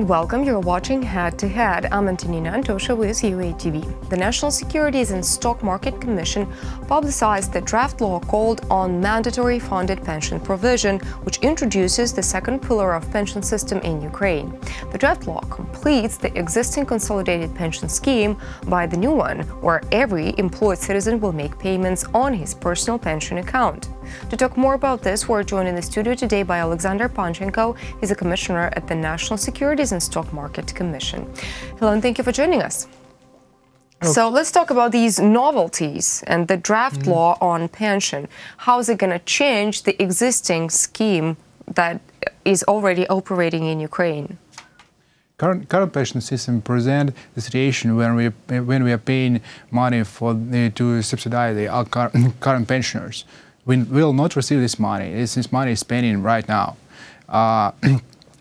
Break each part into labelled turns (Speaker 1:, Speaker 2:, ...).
Speaker 1: and welcome. You're watching Head to Head. I'm Antonina Antosha with UATV. The National Securities and Stock Market Commission publicized the draft law called on mandatory funded pension provision, which introduces the second pillar of pension system in Ukraine. The draft law completes the existing consolidated pension scheme by the new one, where every employed citizen will make payments on his personal pension account. To talk more about this, we're joined in the studio today by Oleksandr Panchenko. He's a commissioner at the National Securities and Stock Market Commission. Hello, and thank you for joining us. Okay. So let's talk about these novelties and the draft law on pension. How is it going to change the existing scheme that is already operating in Ukraine?
Speaker 2: Current pension system present the situation when we are paying money to subsidize our current pensioners. We will not receive this money. This money is spending right now.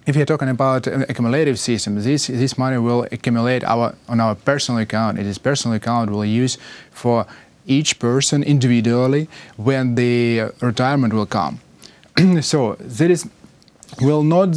Speaker 2: If you're talking about an accumulative system, this money will accumulate on our personal account. This personal account will use for each person individually when the retirement will come. So this will not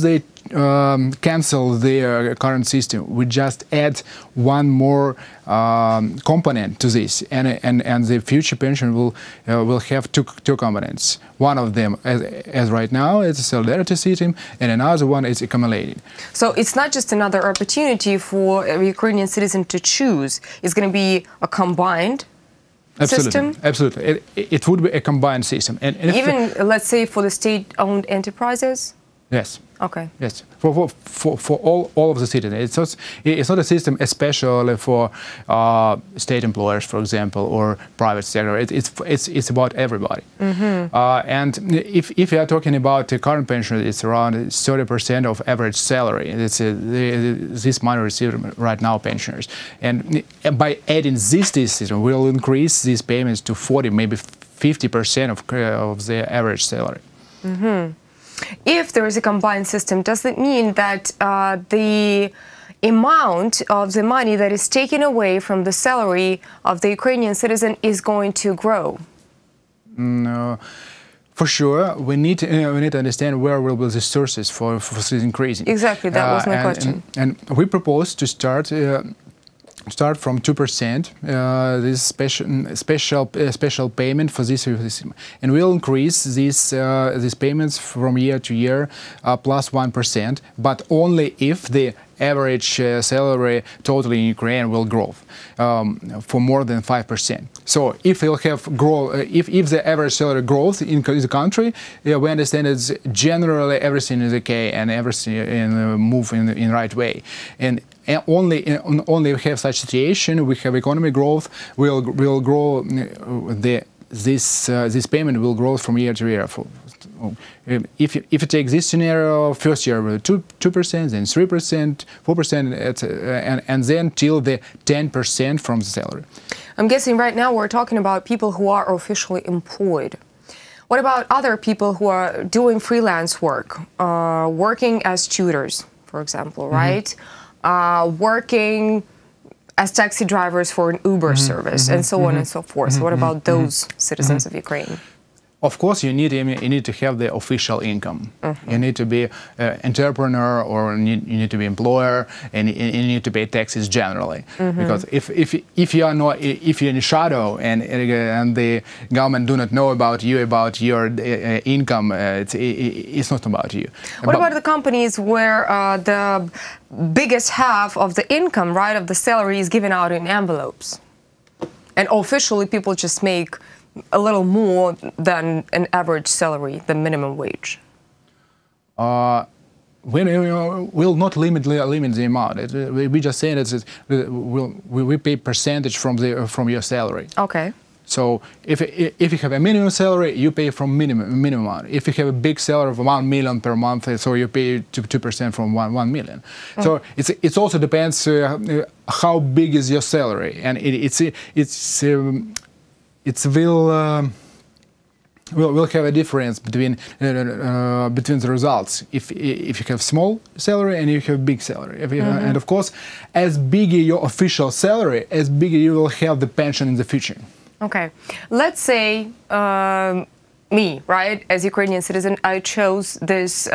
Speaker 2: cancel the current system. We just add one more component to this, and the future pension will have two components. One of them, as right now, is a solidarity system, and another one is accumulated.
Speaker 1: So it's not just another opportunity for a Ukrainian citizen to choose. It's going to be a combined system?
Speaker 2: Absolutely. It would be a combined system. And
Speaker 1: even, let's say, for the state-owned enterprises?
Speaker 2: Yes.
Speaker 1: Okay.
Speaker 2: Yes, for all of the citizens. It's not a system especially for state employers, for example, or private sector. It's about everybody. And if you are talking about the current pension, it's around 30% of average salary. It's this money received right now pensioners. And by adding this system, we'll increase these payments to 40, maybe 50% of the average salary.
Speaker 1: If there is a combined system, does it mean that the amount of the money that is taken away from the salary of the Ukrainian citizen is going to grow?
Speaker 2: No, for sure. We need to understand where will be the sources for this increasing.
Speaker 1: Exactly, that was my question.
Speaker 2: And we propose to start from 2%, this special payment for this system, and we'll increase these payments from year to year plus 1%, but only if the average salary totally in Ukraine will grow for more than 5%. So if we'll have if the average salary growth in the country, we understand it's generally everything is okay and everything move in the right way. And only we have such situation, we have economic growth, will grow. This payment will grow from year to year. If you take this scenario, first year 2%, then 3%, 4%, and then till the 10% from the salary.
Speaker 1: I'm guessing right now we're talking about people who are officially employed. What about other people who are doing freelance work, working as tutors, for example, right? Working as taxi drivers for an Uber service, and so on and so forth. What about those citizens of Ukraine?
Speaker 2: Of course, you need to have the official income. You need to be an entrepreneur, or you need to be employer, and you need to pay taxes generally. Because if you are not, if you're in shadow and the government do not know about your income, it's not about you.
Speaker 1: What about the companies where the biggest half of the income, right, of the salary is given out in envelopes, and officially people just make a little more than an average salary, the minimum wage?
Speaker 2: We will not limit the amount. We just say that we pay percentage from your salary.
Speaker 1: Okay.
Speaker 2: So if you have a minimum salary, you pay from minimum amount. If you have a big salary of 1 million per month, so you pay 2% from 1 million. So it also depends how big is your salary, and will have a difference between the results if you have small salary and if you have big salary. And of course, as big your official salary, as big you will have the pension in the future.
Speaker 1: Okay, let's say me, right, as Ukrainian citizen, I chose this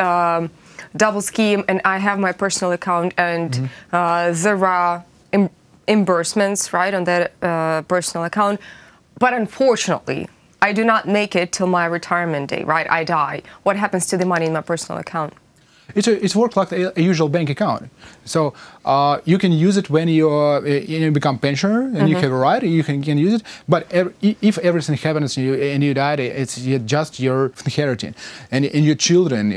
Speaker 1: double scheme and I have my personal account and there are reimbursements, right, on that personal account. But unfortunately, I do not make it till my retirement day, right? I die. What happens to the money in my personal account?
Speaker 2: It works like a usual bank account. So you can use it when you become pensioner and you have a right, you can use it. But if everything happens and you die, it's just your inheritance. And your children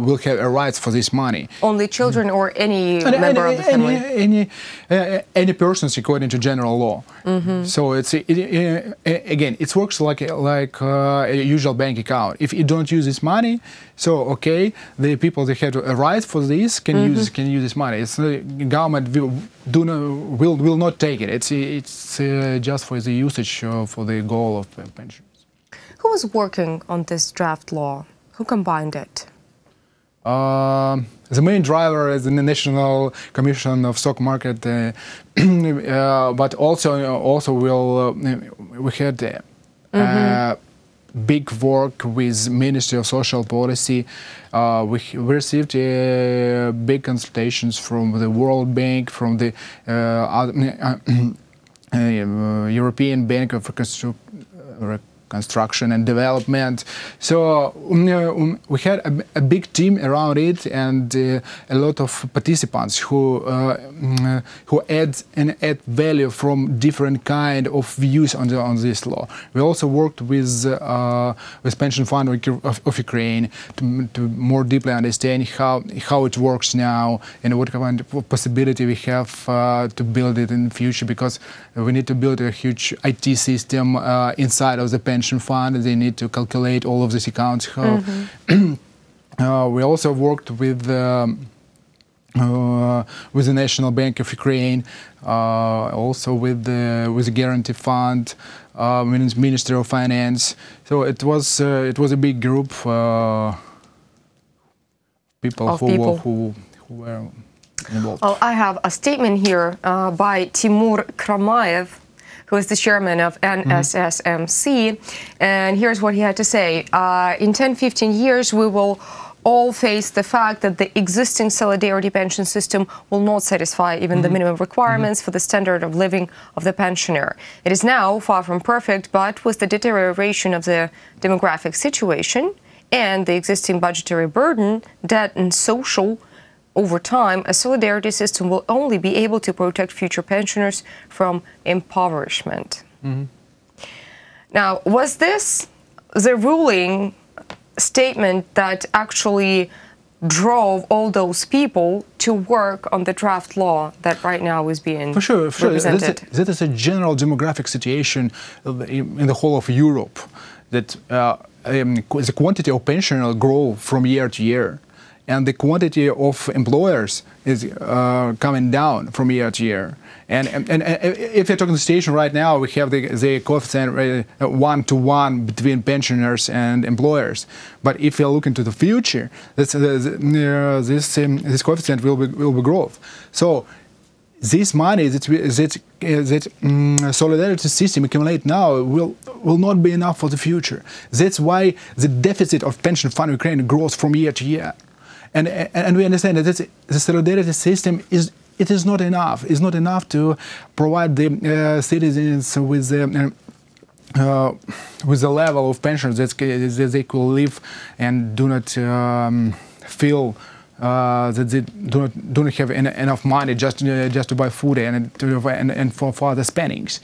Speaker 2: will have rights for this money.
Speaker 1: Only children or any member of the family?
Speaker 2: Any persons according to general law. So again, it works like a usual bank account. If you don't use this money, so okay, the people that have a right for this can use this money. It's the government will not take it. It's just for the usage for the goal of pensions.
Speaker 1: Who was working on this draft law? Who combined it?
Speaker 2: The main driver is the National Commission of Stock Market, but also we had big work with Ministry of Social Policy. We received big consultations from the World Bank, from the European Bank of Reconstruction and Development. So we had a big team around it and a lot of participants who add value from different kind of views on this law. We also worked with Pension Fund of Ukraine to more deeply understand how it works now and what kind of possibility we have to build it in the future, because we need to build a huge IT system inside of the pension fund. They need to calculate all of these accounts. We also worked with the National Bank of Ukraine, also with the Guarantee Fund, Ministry of Finance. So it was a big group people who were involved.
Speaker 1: Well, I have a statement here by Timur Kramayev, who is the chairman of NSSMC, and here's what he had to say. In 10-15 years, we will all face the fact that the existing solidarity pension system will not satisfy even the minimum requirements for the standard of living of the pensioner. It is now far from perfect, but with the deterioration of the demographic situation and the existing budgetary burden, debt and social over time, a solidarity system will only be able to protect future pensioners from impoverishment. Now, was this the ruling statement that actually drove all those people to work on the draft law that right now is being represented?
Speaker 2: That is a general demographic situation in the whole of Europe, that the quantity of pensioners grow from year to year. And the quantity of employers is coming down from year to year. And if you're talking the situation right now, we have the coefficient 1-to-1 between pensioners and employers. But if you look into the future, this coefficient will be growth. So this money that solidarity system accumulate now will not be enough for the future. That's why the deficit of pension fund in Ukraine grows from year to year. And we understand that the solidarity system is not enough. It's not enough to provide the citizens with the level of pensions that they could live and do not feel that they do not have enough money just to buy food and for other spendings.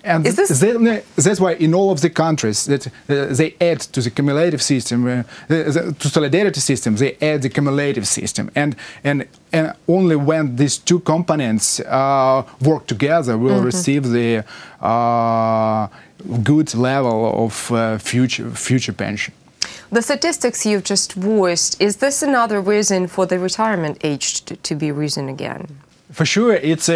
Speaker 2: And that's why in all of the countries that they add to the cumulative system, to solidarity system, they add the cumulative system. And only when these two components work together, we'll receive the good level of future pension.
Speaker 1: The statistics you've just voiced, is this another reason for the retirement age to be risen again?
Speaker 2: For sure, it's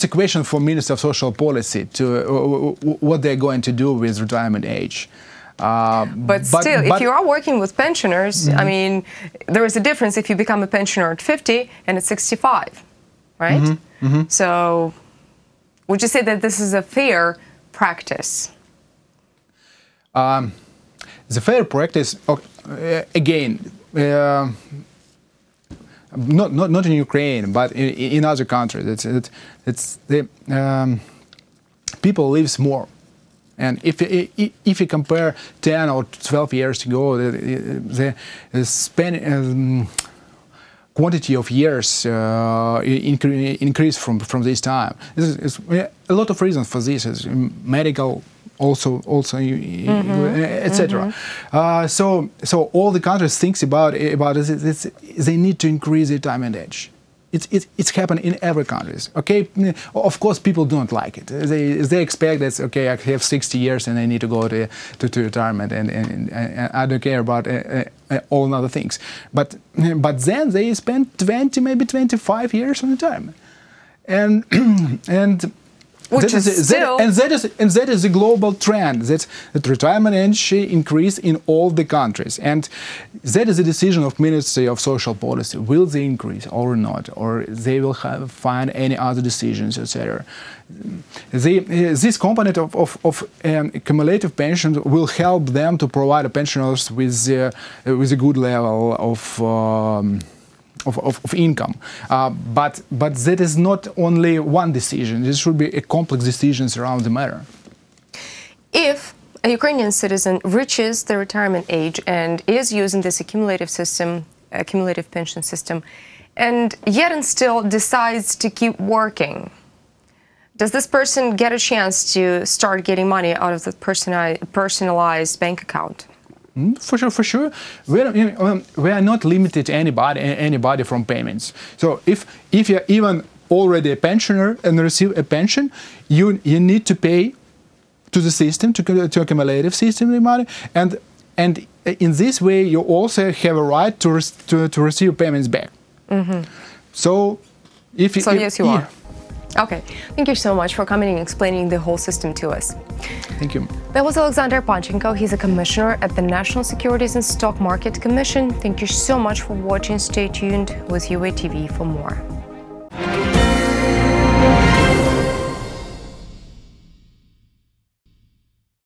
Speaker 2: a question for Minister of Social Policy to what they're going to do with retirement age.
Speaker 1: But still, if you are working with pensioners, I mean, there is a difference if you become a pensioner at 50 and at 65, right? So would you say that this is a fair practice?
Speaker 2: The fair practice, again, not in Ukraine, but in other countries. It's the people lives more. And if you compare 10 or 12 years ago, the quantity of years increased from this time. There's a lot of reasons for this. It's medical, also, etc. So all the countries thinks about it. They need to increase the retirement age. It's happened in every country. Okay, of course people don't like it. They expect that, okay, I have 60 years and I need to go to retirement, and I don't care about all other things. But then they spend 20, maybe 25 years on retirement, and that is a global trend. That retirement age increase in all the countries, and that is a decision of Ministry of Social Policy. Will they increase or not, or they will find any other decisions, etc. This component of cumulative pensions will help them to provide pensioners with a good level of income, but that is not only one decision. This should be a complex decisions around the matter.
Speaker 1: If a Ukrainian citizen reaches the retirement age and is using this accumulative pension system, and yet and still decides to keep working, does this person get a chance to start getting money out of the personalized bank account?
Speaker 2: For sure. We are not limited anybody from payments. So if you're even already a pensioner and receive a pension, you need to pay to the system, to a cumulative system, the money, and in this way you also have a right to receive payments back. So
Speaker 1: yes, you are. Okay, thank you so much for coming and explaining the whole system to us.
Speaker 2: Thank you.
Speaker 1: That was Oleksandr Panchenko. He's a commissioner at the National Securities and Stock Market Commission. Thank you so much for watching. Stay tuned with UATV for more.